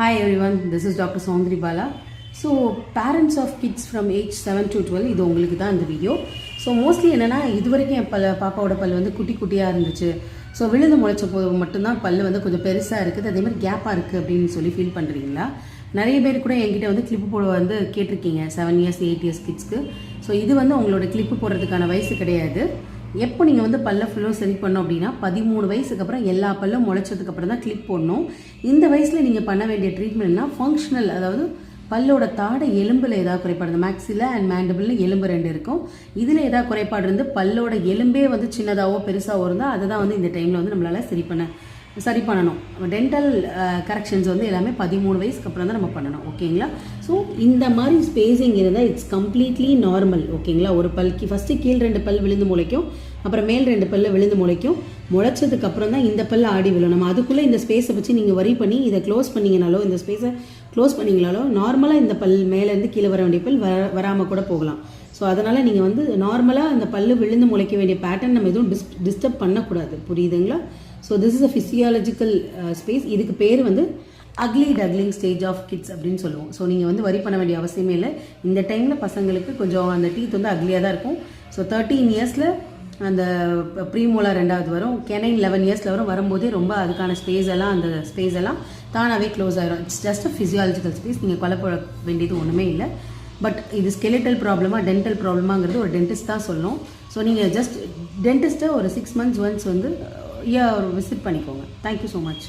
Hi everyone, this is Dr. Saundri Bala. So, parents of kids from age 7 to 12, இது உங்களுக்கு தான் இந்த video. So mostly என்னென்னா இது வரைக்கும் என் பாப்பாவோட பல் வந்து குட்டி குட்டியாக இருந்துச்சு. ஸோ விழுந்து முளைச்ச போது மட்டும்தான் பல் வந்து கொஞ்சம் பெருசாக இருக்குது, அதே மாதிரி கேப்பாக இருக்குது அப்படின்னு சொல்லி ஃபீல் பண்ணுறீங்களா? நிறைய பேர் கூட என்கிட்ட வந்து கிளிப்பு போட வந்து கேட்டிருக்கீங்க 7 இயர்ஸ் 8 இயர்ஸ் கிட்ஸ்க்கு. ஸோ இது வந்து உங்களோட கிளிப்பு போடுறதுக்கான வயசு கிடையாது. எப்போ நீங்கள் வந்து பல்ல ஃபுல்லும் சரி பண்ணோம் அப்படின்னா 13 வயசுக்கு அப்புறம் எல்லா பல்லும் முளைச்சதுக்கு அப்புறம் தான் கிளிப் போடணும். இந்த வயசில் நீங்கள் பண்ண வேண்டிய ட்ரீட்மெண்ட்னா ஃபங்க்ஷனல், அதாவது பல்லோட தாடை எலும்பில் ஏதாவது குறைபாடு, இந்த மேக்ஸில் அண்ட் மேண்டபிள்னு எலும்பு 2 இருக்கும், இதில் ஏதாவது குறைபாடு இருந்து பல்லோட எலும்பே வந்து சின்னதாகவோ பெருசாகவோ இருந்தால் அதை தான் வந்து இந்த டைமில் வந்து நம்மளால் சரி பண்ணணும். டென்டல் கரெக்ஷன்ஸ் வந்து எல்லாமே 13 வயசுக்கு அப்புறம் தான் நம்ம பண்ணணும். ஓகேங்களா? ஸோ இந்த மாதிரி ஸ்பேஸிங் இருந்தால் இட்ஸ் கம்ப்ளீட்லி நார்மல். ஓகேங்களா? ஒரு பல்க்கு ஃபஸ்ட்டு கீழ் 2 பல் விழுந்து முளைக்கும், அப்புறம் மேல் 2 பல் விழுந்து முளைக்கும். முளைச்சதுக்கு அப்புறம் தான் இந்த பல் ஆடி விழும். நம்ம அதுக்குள்ளே இந்த ஸ்பேஸை வச்சு நீங்கள் வரி பண்ணி இதை க்ளோஸ் பண்ணிங்கனாலோ, இந்த ஸ்பேஸை க்ளோஸ் பண்ணிங்கனாலோ நார்மலாக இந்த பல் மேலேருந்து கீழே வர வேண்டிய பல் வராமல் கூட போகலாம். ஸோ அதனால் நீங்கள் வந்து நார்மலாக அந்த பல் விழுந்து முளைக்க வேண்டிய பேட்டர்ன் நம்ம எதுவும் டிஸ்டர்ப் பண்ணக்கூடாது. புரியுதுங்களா? So this is a physiological space. இதுக்கு பேர் வந்து ugly duckling stage of kids அப்படின்னு சொல்லுவோம். ஸோ நீங்கள் வந்து வரி பண்ண வேண்டிய அவசியமே இல்லை. இந்த டைமில் பசங்களுக்கு கொஞ்சம் அந்த டீத் வந்து அக்லியாக தான் இருக்கும். ஸோ 13 இயர்ஸில் அந்த ப்ரீமோலார் 2வது வரும், கெனைன் 11 இயர்ஸில் வரும்போதே ரொம்ப அதுக்கான அந்த ஸ்பேஸ் எல்லாம் தானாகவே க்ளோஸ் ஆகிடும். It's just a physiological space. நீங்கள் குழப்ப வேண்டியது ஒன்றுமே இல்லை. பட் இது ஸ்கெலிட்டல் ப்ராப்ளமாக டென்டல் ப்ராப்ளமாங்கிறது ஒரு டென்டிஸ்ட் தான் சொல்லணும். ஸோ நீங்கள் ஜஸ்ட் டென்டிஸ்ட்டை ஒரு 6 months ஒன்ஸ் வந்து விசிட் பண்ணிக்கோங்க. Thank you so much.